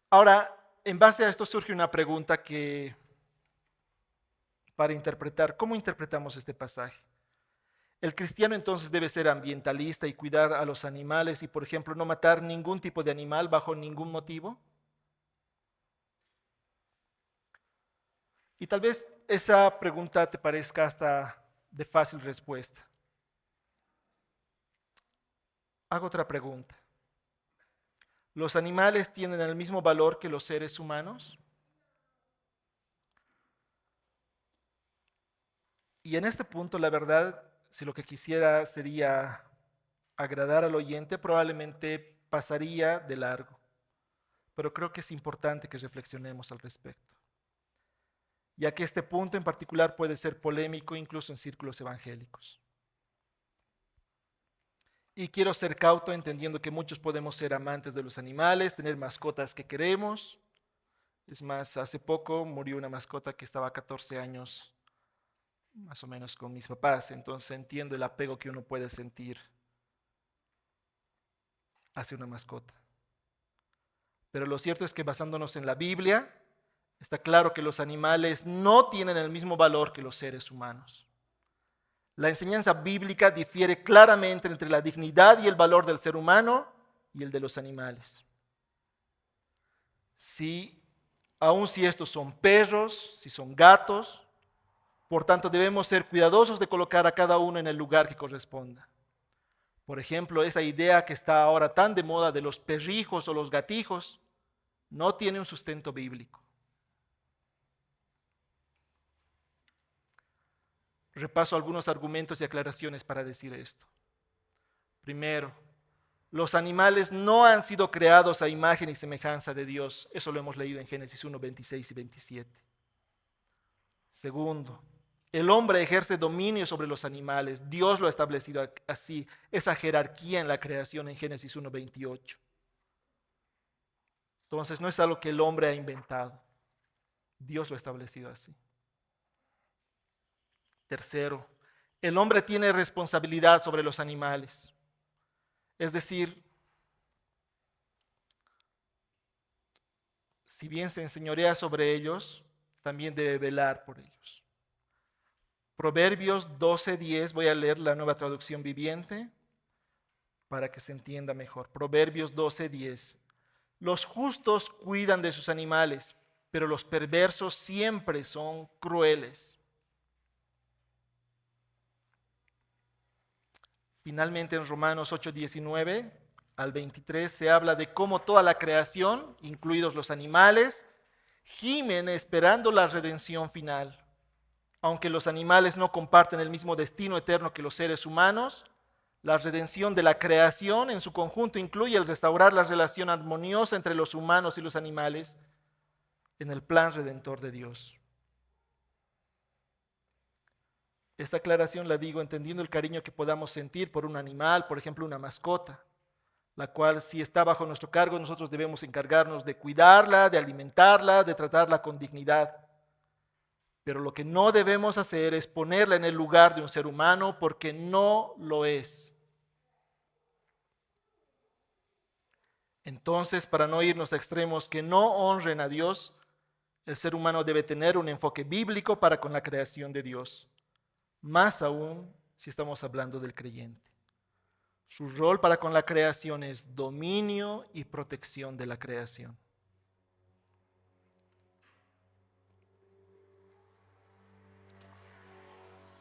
Ahora, en base a esto surge una pregunta para interpretar, ¿cómo interpretamos este pasaje? El cristiano entonces debe ser ambientalista y cuidar a los animales y, por ejemplo, no matar ningún tipo de animal bajo ningún motivo. Y tal vez esa pregunta te parezca hasta de fácil respuesta. Hago otra pregunta. ¿Los animales tienen el mismo valor que los seres humanos? Y en este punto, la verdad, si lo que quisiera sería agradar al oyente, probablemente pasaría de largo, pero creo que es importante que reflexionemos al respecto, ya que este punto en particular puede ser polémico incluso en círculos evangélicos. Y quiero ser cauto entendiendo que muchos podemos ser amantes de los animales, tener mascotas que queremos. Es más, hace poco murió una mascota que estaba 14 años más o menos con mis papás, entonces entiendo el apego que uno puede sentir hacia una mascota. Pero lo cierto es que basándonos en la Biblia, está claro que los animales no tienen el mismo valor que los seres humanos. La enseñanza bíblica difiere claramente entre la dignidad y el valor del ser humano y el de los animales. Sí, aun si estos son perros, si son gatos, por tanto debemos ser cuidadosos de colocar a cada uno en el lugar que corresponda. Por ejemplo, esa idea que está ahora tan de moda de los perrijos o los gatijos no tiene un sustento bíblico. Repaso algunos argumentos y aclaraciones para decir esto. Primero, los animales no han sido creados a imagen y semejanza de Dios. Eso lo hemos leído en Génesis 1, 26 y 27. Segundo, el hombre ejerce dominio sobre los animales. Dios lo ha establecido así, esa jerarquía en la creación en Génesis 1, 28. Entonces no es algo que el hombre ha inventado. Dios lo ha establecido así. Tercero, el hombre tiene responsabilidad sobre los animales. Es decir, si bien se enseñorea sobre ellos, también debe velar por ellos. Proverbios 12:10, voy a leer la Nueva Traducción Viviente para que se entienda mejor. Proverbios 12:10. Los justos cuidan de sus animales, pero los perversos siempre son crueles. Finalmente en Romanos 8:19 al 23 se habla de cómo toda la creación, incluidos los animales, gimen esperando la redención final. Aunque los animales no comparten el mismo destino eterno que los seres humanos, la redención de la creación en su conjunto incluye el restaurar la relación armoniosa entre los humanos y los animales en el plan redentor de Dios. Esta aclaración la digo entendiendo el cariño que podamos sentir por un animal, por ejemplo una mascota, la cual si está bajo nuestro cargo nosotros debemos encargarnos de cuidarla, de alimentarla, de tratarla con dignidad. Pero lo que no debemos hacer es ponerla en el lugar de un ser humano porque no lo es. Entonces, para no irnos a extremos que no honren a Dios, el ser humano debe tener un enfoque bíblico para con la creación de Dios. Más aún si estamos hablando del creyente. Su rol para con la creación es dominio y protección de la creación.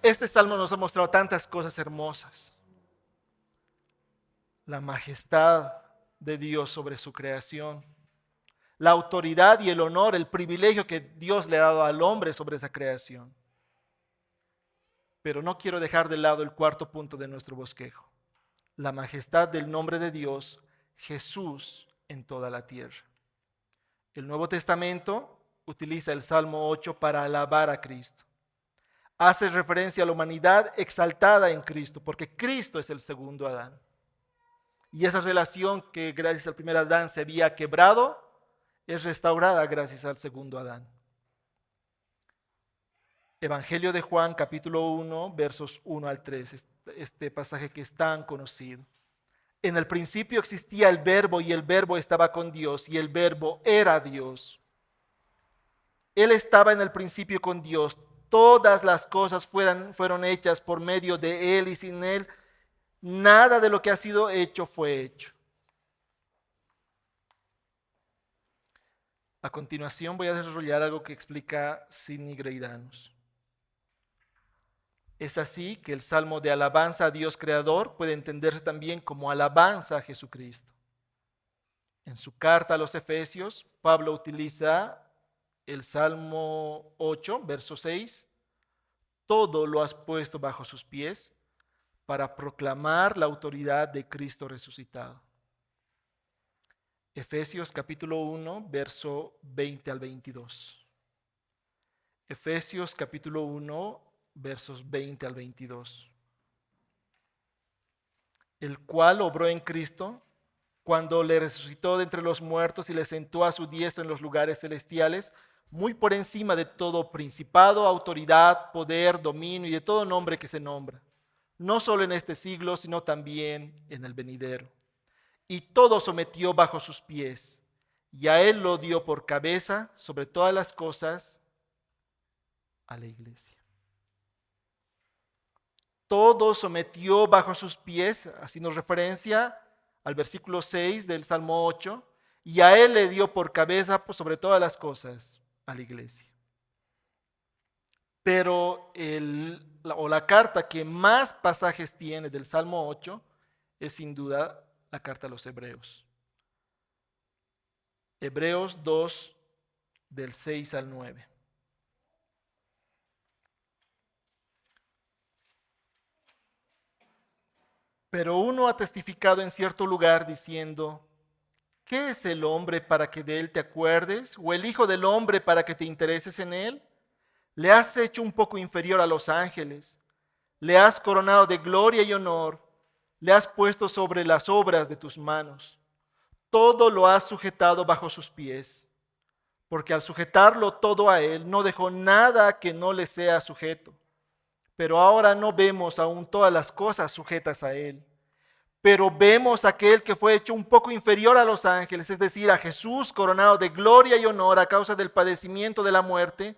Este salmo nos ha mostrado tantas cosas hermosas. La majestad de Dios sobre su creación, la autoridad y el honor, el privilegio que Dios le ha dado al hombre sobre esa creación. Pero no quiero dejar de lado el cuarto punto de nuestro bosquejo, la majestad del nombre de Dios, Jesús, en toda la tierra. El Nuevo Testamento utiliza el Salmo 8 para alabar a Cristo. Hace referencia a la humanidad exaltada en Cristo, porque Cristo es el segundo Adán. Y esa relación que gracias al primer Adán se había quebrado, es restaurada gracias al segundo Adán. Evangelio de Juan, capítulo 1, versos 1 al 3, este pasaje que es tan conocido. En el principio existía el Verbo y el Verbo estaba con Dios y el Verbo era Dios. Él estaba en el principio con Dios. Todas las cosas fueron hechas por medio de Él y sin Él nada de lo que ha sido hecho fue hecho. A continuación voy a desarrollar algo que explica Sidney Greidanus. Es así que el salmo de alabanza a Dios Creador puede entenderse también como alabanza a Jesucristo. En su carta a los Efesios, Pablo utiliza el Salmo 8, verso 6. Todo lo has puesto bajo sus pies para proclamar la autoridad de Cristo resucitado. Efesios capítulo 1, verso 20 al 22. Efesios capítulo 1, versos 20 al 22. El cual obró en Cristo cuando le resucitó de entre los muertos y le sentó a su diestra en los lugares celestiales, muy por encima de todo principado, autoridad, poder, dominio y de todo nombre que se nombra, no solo en este siglo, sino también en el venidero. Y todo sometió bajo sus pies, y a él lo dio por cabeza sobre todas las cosas a la iglesia. Todo sometió bajo sus pies, haciendo referencia al versículo 6 del Salmo 8, y a él le dio por cabeza sobre todas las cosas a la iglesia. Pero la carta que más pasajes tiene del Salmo 8 es sin duda la carta a los Hebreos. Hebreos 2, del 6 al 9. Pero uno ha testificado en cierto lugar diciendo, ¿qué es el hombre para que de él te acuerdes? ¿O el hijo del hombre para que te intereses en él? Le has hecho un poco inferior a los ángeles, le has coronado de gloria y honor, le has puesto sobre las obras de tus manos. Todo lo has sujetado bajo sus pies, porque al sujetarlo todo a él, no dejó nada que no le sea sujeto. Pero ahora no vemos aún todas las cosas sujetas a él. Pero vemos a aquel que fue hecho un poco inferior a los ángeles, es decir, a Jesús coronado de gloria y honor a causa del padecimiento de la muerte,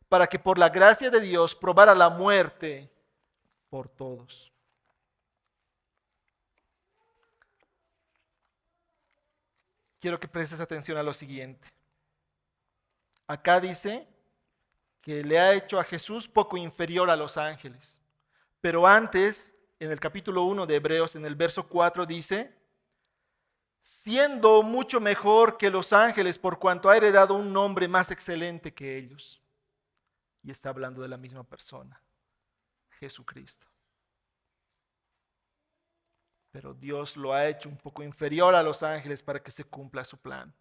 para que por la gracia de Dios probara la muerte por todos. Quiero que prestes atención a lo siguiente. Acá dice que le ha hecho a Jesús poco inferior a los ángeles. Pero antes, en el capítulo 1 de Hebreos, en el verso 4 dice, siendo mucho mejor que los ángeles por cuanto ha heredado un nombre más excelente que ellos. Y está hablando de la misma persona, Jesucristo. Pero Dios lo ha hecho un poco inferior a los ángeles para que se cumpla su plan,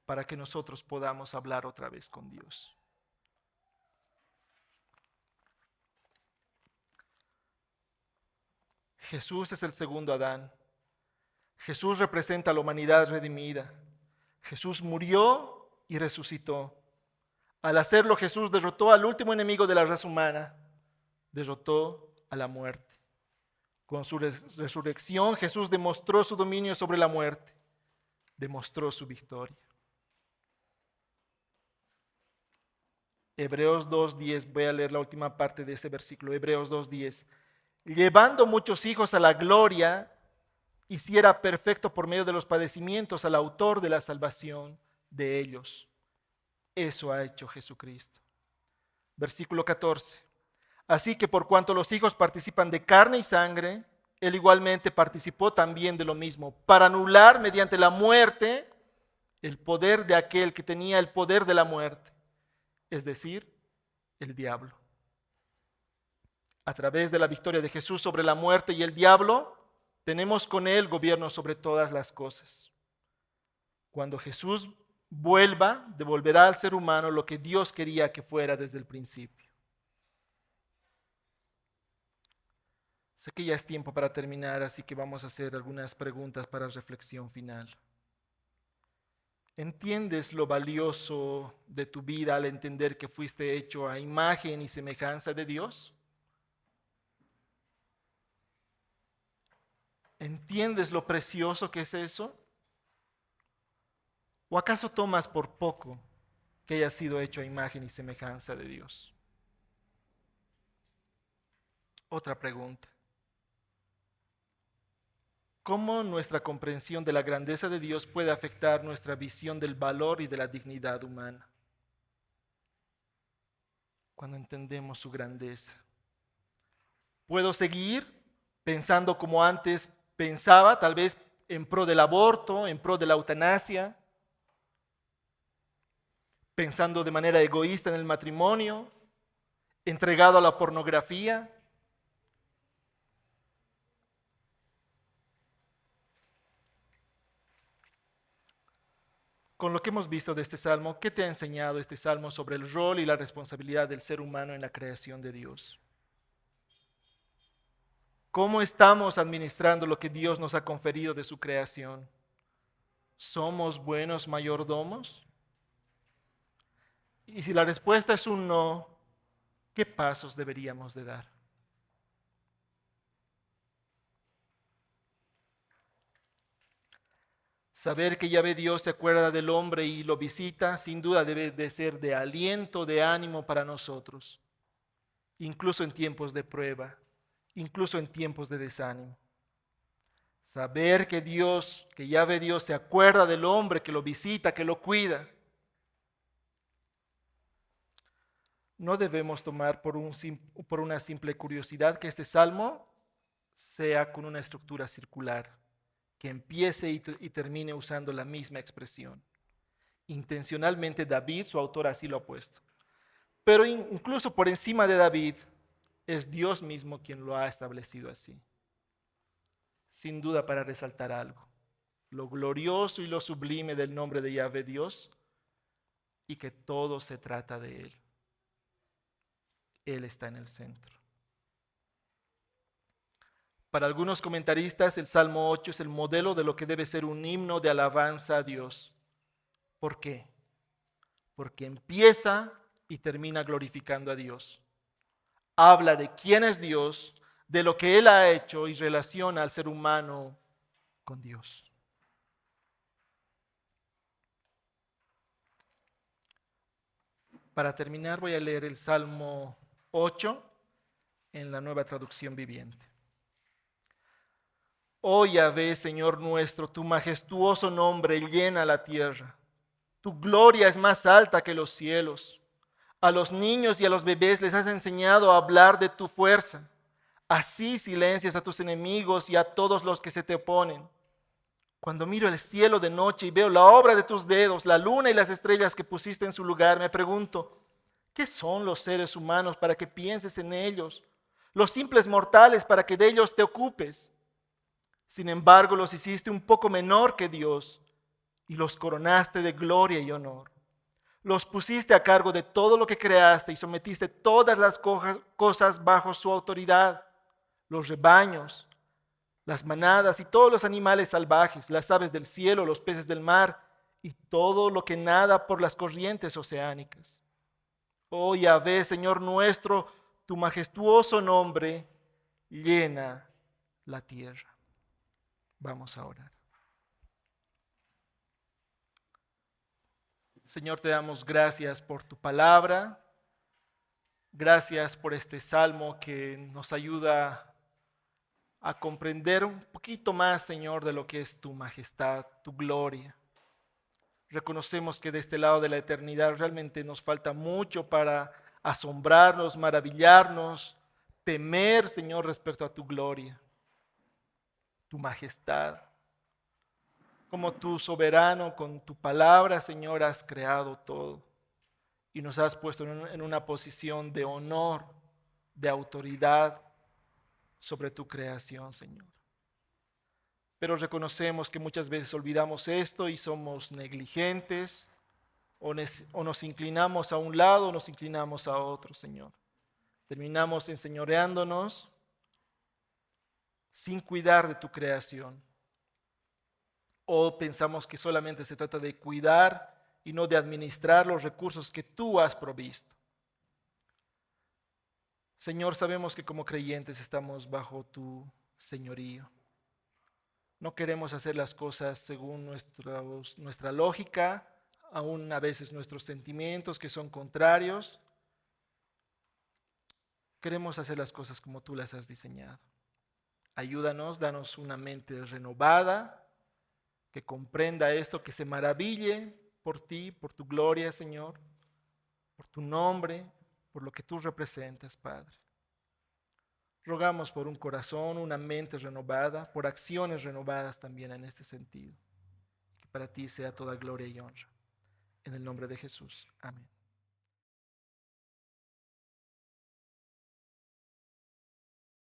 para que nosotros podamos hablar otra vez con Dios. Jesús es el segundo Adán. Jesús representa a la humanidad redimida. Jesús murió y resucitó. Al hacerlo, Jesús derrotó al último enemigo de la raza humana, derrotó a la muerte. Con su resurrección, Jesús demostró su dominio sobre la muerte, demostró su victoria. Hebreos 2:10, voy a leer la última parte de este versículo, Hebreos 2:10. Llevando muchos hijos a la gloria, hiciera perfecto por medio de los padecimientos al autor de la salvación de ellos. Eso ha hecho Jesucristo. Versículo 14. Así que por cuanto los hijos participan de carne y sangre, él igualmente participó también de lo mismo, para anular mediante la muerte el poder de aquel que tenía el poder de la muerte, es decir, el diablo. A través de la victoria de Jesús sobre la muerte y el diablo, tenemos con él gobierno sobre todas las cosas. Cuando Jesús vuelva, devolverá al ser humano lo que Dios quería que fuera desde el principio. Sé que ya es tiempo para terminar, así que vamos a hacer algunas preguntas para reflexión final. ¿Entiendes lo valioso de tu vida al entender que fuiste hecho a imagen y semejanza de Dios? ¿Entiendes lo precioso que es eso? ¿O acaso tomas por poco que hayas sido hecho a imagen y semejanza de Dios? Otra pregunta. ¿Cómo nuestra comprensión de la grandeza de Dios puede afectar nuestra visión del valor y de la dignidad humana? Cuando entendemos su grandeza. ¿Puedo seguir pensando como antes pensaba, tal vez en pro del aborto, en pro de la eutanasia? Pensando de manera egoísta en el matrimonio, entregado a la pornografía. con lo que hemos visto de este salmo, ¿qué te ha enseñado este salmo sobre el rol y la responsabilidad del ser humano en la creación de Dios? ¿Cómo estamos administrando lo que Dios nos ha conferido de su creación? ¿Somos buenos mayordomos? Y si la respuesta es un no, ¿qué pasos deberíamos de dar? Saber que Yahvé Dios se acuerda del hombre y lo visita, sin duda debe de ser de aliento, de ánimo para nosotros, incluso en tiempos de prueba, incluso en tiempos de desánimo. Saber que Dios, que Yahvé Dios se acuerda del hombre, que lo visita, que lo cuida. No debemos tomar por una simple curiosidad que este salmo sea con una estructura circular, que empiece y termine usando la misma expresión. Intencionalmente David, su autor, así lo ha puesto. Pero incluso por encima de David, es Dios mismo quien lo ha establecido así. Sin duda para resaltar algo, lo glorioso y lo sublime del nombre de Yahvé Dios, y que todo se trata de Él. Él está en el centro. Para algunos comentaristas, el Salmo 8 es el modelo de lo que debe ser un himno de alabanza a Dios. ¿Por qué? Porque empieza y termina glorificando a Dios. Habla de quién es Dios, de lo que Él ha hecho y relaciona al ser humano con Dios. Para terminar voy a leer el Salmo 8 en la Nueva Traducción Viviente. Oh Yahvé, Señor nuestro, tu majestuoso nombre llena la tierra. Tu gloria es más alta que los cielos. A los niños y a los bebés les has enseñado a hablar de tu fuerza. Así silencias a tus enemigos y a todos los que se te oponen. Cuando miro el cielo de noche y veo la obra de tus dedos, la luna y las estrellas que pusiste en su lugar, me pregunto, ¿qué son los seres humanos para que pienses en ellos? Los simples mortales para que de ellos te ocupes. Sin embargo, los hiciste un poco menor que Dios y los coronaste de gloria y honor. Los pusiste a cargo de todo lo que creaste y sometiste todas las cosas bajo su autoridad, los rebaños, las manadas y todos los animales salvajes, las aves del cielo, los peces del mar y todo lo que nada por las corrientes oceánicas. Oh Yahvé, Señor nuestro, tu majestuoso nombre llena la tierra. Vamos a orar. Señor, te damos gracias por tu palabra. Gracias por este salmo que nos ayuda a comprender un poquito más, Señor, de lo que es tu majestad, tu gloria. Reconocemos que de este lado de la eternidad realmente nos falta mucho para asombrarnos, maravillarnos, temer, Señor, respecto a tu gloria, tu majestad. Como tu soberano, con tu palabra, Señor, has creado todo y nos has puesto en una posición de honor, de autoridad sobre tu creación, Señor. Pero reconocemos que muchas veces olvidamos esto y somos negligentes o nos inclinamos a un lado o nos inclinamos a otro, Señor. Terminamos enseñoreándonos sin cuidar de tu creación. O pensamos que solamente se trata de cuidar y no de administrar los recursos que tú has provisto. Señor, sabemos que como creyentes estamos bajo tu señorío. No queremos hacer las cosas según nuestra lógica, aún a veces nuestros sentimientos que son contrarios. Queremos hacer las cosas como tú las has diseñado. Ayúdanos, danos una mente renovada, que comprenda esto, que se maraville por ti, por tu gloria, Señor, por tu nombre, por lo que tú representas, Padre. Rogamos por un corazón, una mente renovada, por acciones renovadas también en este sentido. Que para ti sea toda gloria y honra. En el nombre de Jesús. Amén.